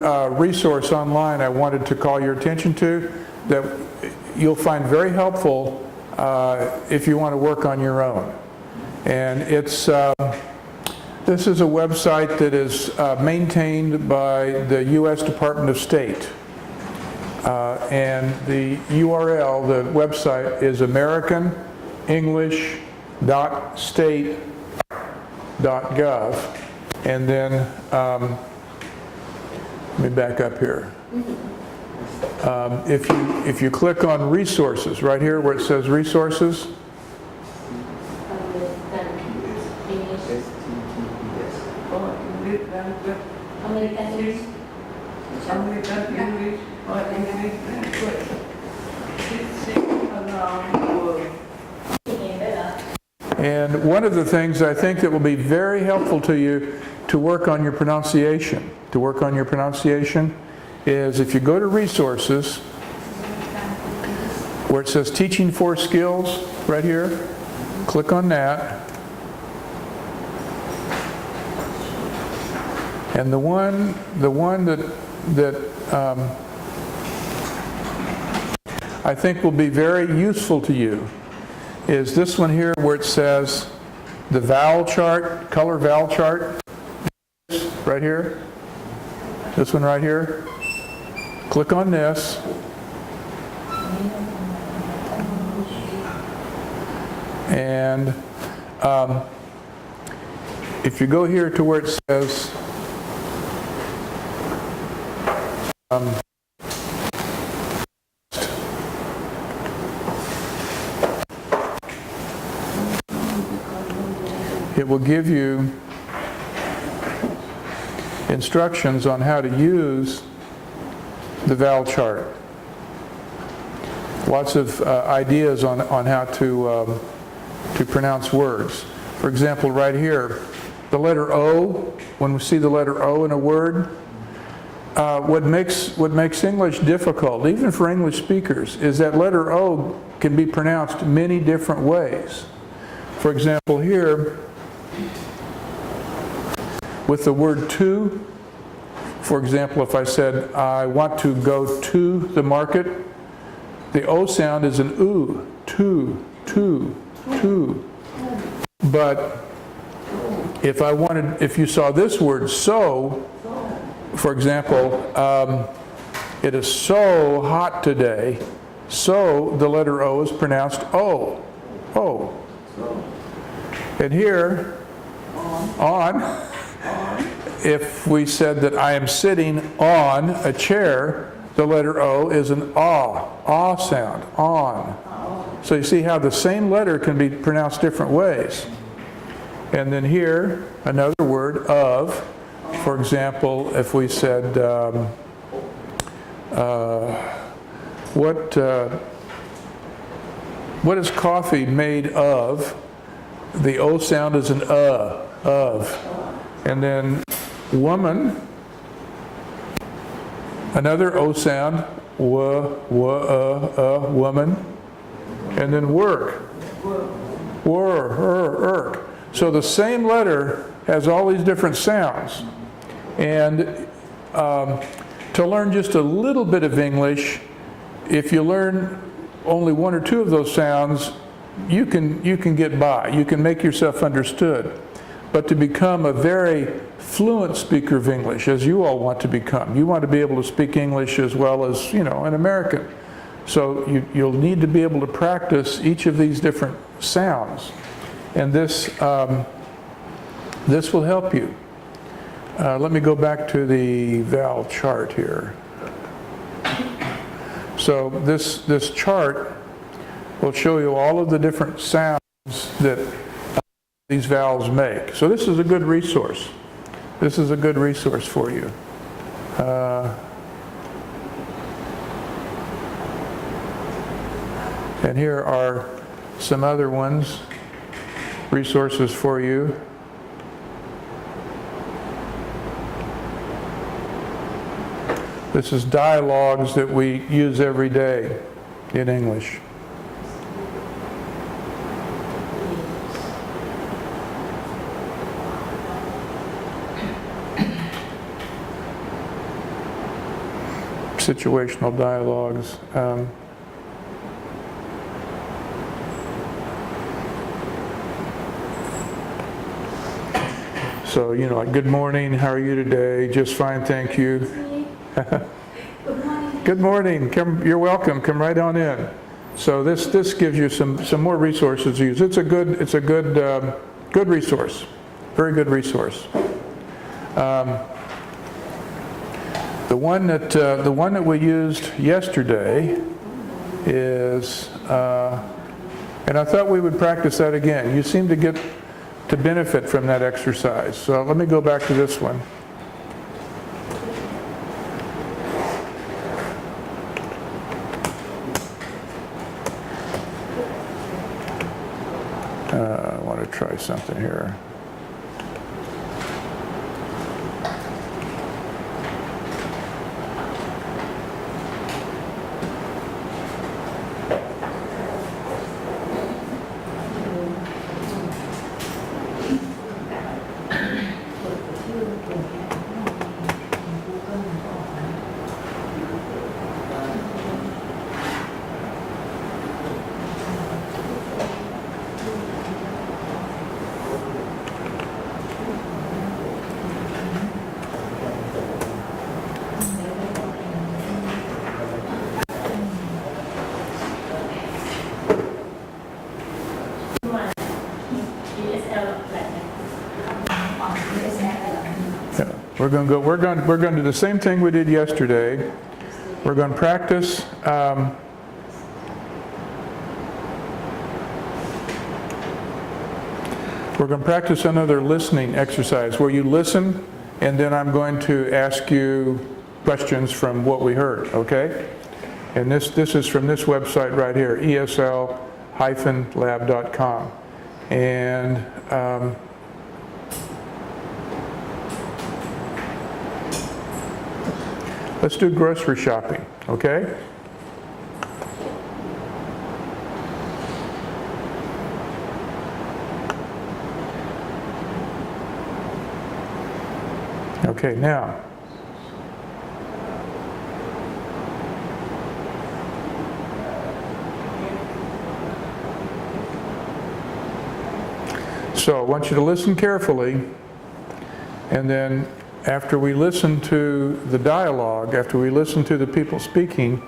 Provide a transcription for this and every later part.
resource online I wanted to call your attention to that you'll find very helpful if you want to work on your own. And it's this is a website that is maintained by the U.S. Department of State. And the URL, the website, is americanenglish.state.gov. And then, let me back up here. If you click on resources, right here where it says resources, and one of the things I think that will be very helpful to you to work on your pronunciation, is if you go to resources, where it says teaching for skills, right here, click on that. And the one that I think will be very useful to you is this one here where it says the vowel chart, color vowel chart, right here. This one right here. Click on this. And if you go here to where it says it will give you instructions on how to use the vowel chart. Lots of ideas on how to pronounce words. For example, right here, the letter O, when we see the letter O in a word, what makes English difficult, even for English speakers, is that letter O can be pronounced many different ways. For example, here, with the word to, for example, if I said, I want to go to the market, the O sound is an oo, to. But if you saw this word so, for example, it is so hot today, so the letter O is pronounced O. And here, on, if we said that I am sitting on a chair, the letter O is an ah sound, on. So you see how the same letter can be pronounced different ways. And then here, another word, of. For example, if we said, what is coffee made of? The O sound is an of. And then woman, another O sound, woman. And then work, work. So the same letter has all these different sounds. And to learn just a little bit of English, if you learn only one or two of those sounds, you can get by. You can make yourself understood. But to become a very fluent speaker of English, as you all want to become, you want to be able to speak English as well as, an American. So you'll need to be able to practice each of these different sounds. And this will help you. Let me go back to the vowel chart here. So this chart will show you all of the different sounds that these vowels make. So this is a good resource. This is a good resource for you. And here are some other ones, resources for you. This is dialogues that we use every day in English. situational dialogues. So, you know, like, good morning, how are you today? Just fine, thank you. Good morning. Good morning, you're welcome, come right on in. So this gives you some more resources to use. It's a good resource, very good resource. The one that we used yesterday is, and I thought we would practice that again. You seem to get to benefit from that exercise. So let me go back to this one. I want to try something here. We're going to do the same thing we did yesterday. We're going to practice another listening exercise where you listen, and then I'm going to ask you questions from what we heard, okay? And this is from this website right here, esl-lab.com. And let's do grocery shopping, okay? Okay, now, so I want you to listen carefully, and then after we listen to the dialogue, after we listen to the people speaking,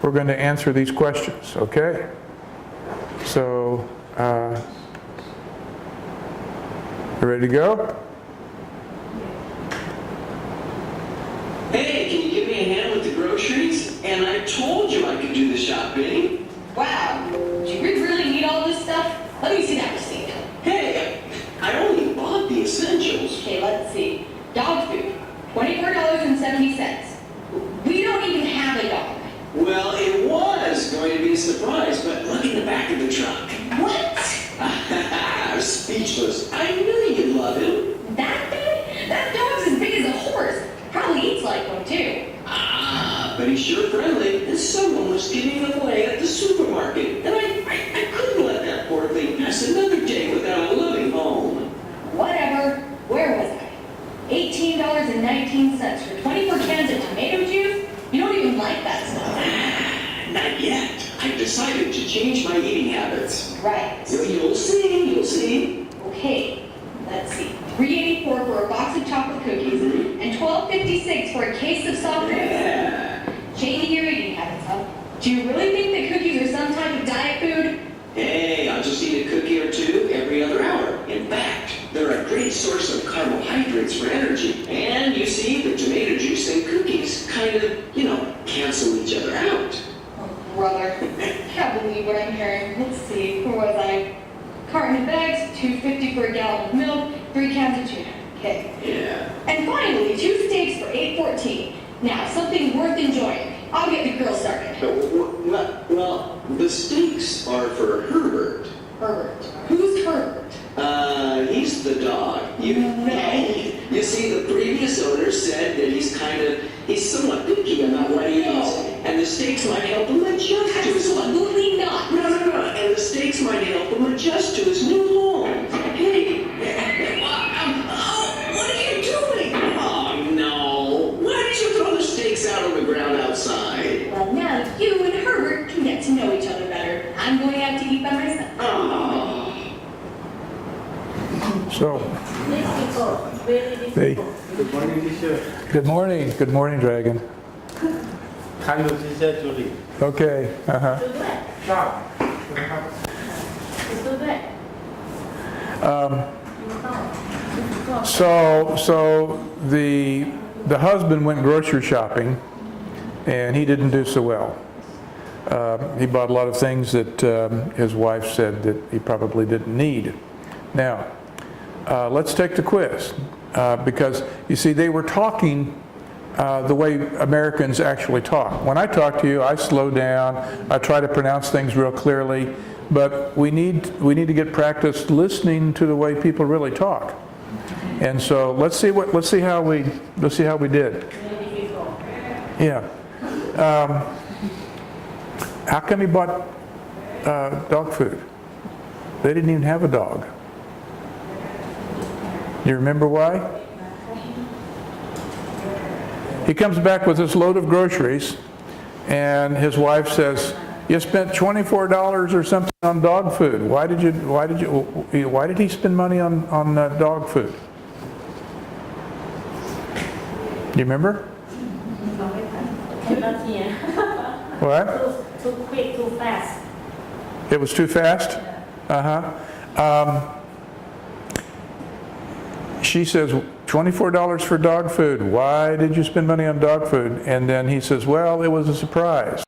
we're going to answer these questions, okay? So, you ready to go? Hey, can you give me a hand with the groceries? And I told you I could do the shopping. Wow, do you really need all this stuff? Let me see that receipt. Hey, I only bought the essentials. Okay, let's see. Dog food, $24.70. We don't even have a dog. Well, it was going to be a surprise, but look in the back of the truck. What? I'm speechless. I knew you'd love him. That big? That dog's as big as a horse. Probably eats like one too. But he's sure friendly, and someone was giving him away at the supermarket. And I couldn't let that poor thing pass another day without a loving home. Whatever. Where was I? $18.19 for 24 cans of tomato juice? You don't even like that stuff. Not yet. I've decided to change my eating habits. Right. So you'll see. Okay, let's see. $3.84 for a box of chocolate cookies and $12.56 for a case of soft drinks. Yeah. Changing your eating habits, huh? Do you really think that cookies are some type of diet food? Hey, I'll just eat a cookie or two every other hour. In fact, they're a great source of carbohydrates for energy. And you see, the tomato juice and cookies kind of, cancel each other out. Oh, brother. Can't believe what I'm hearing. Let's see, where was I? Carton of eggs, $2.50 for a gallon of milk, 3 cans of tuna. Okay. Yeah. And finally, 2 steaks for $8.14. Now, something worth enjoying. I'll get the grill started. Well, the steaks are for Herbert. Herbert. Who's Herbert? He's the dog. You see, the previous owner said that he's somewhat picky about what he eats. And the steaks might help him adjust to his life. Absolutely not. No. And the steaks might help him adjust to his new home. Hey, what are you doing? Oh, no. Why did you throw the steaks out on the ground outside. Well, now you and Herbert can get to know each other better. I'm going out to eat by myself. Oh. So, Difficult, very they, difficult. Good morning, teacher. good morning, Dragon. Hello, teacher Julie. Okay, uh-huh. ดูด้วย ครับนะครับ ดูด้วย So the husband went grocery shopping, and he didn't do so well. He bought a lot of things that his wife said that he probably didn't need. Now, let's take the quiz, because you see they were talking the way Americans actually talk. When I talk to you, I slow down. I try to pronounce things real clearly, but we need to get practice listening to the way people really talk. And so let's see how we did. very difficult. Yeah. How come he bought dog food? They didn't even have a dog. You remember why? He comes back with this load of groceries, and his wife says, "You spent $24 or something on dog food. Why did he spend money on dog food?" You remember? Cannot hear. What? Too quick, too fast. It was too fast? She says, $24 for dog food. Why did you spend money on dog food? And then he says, well, it was a surprise.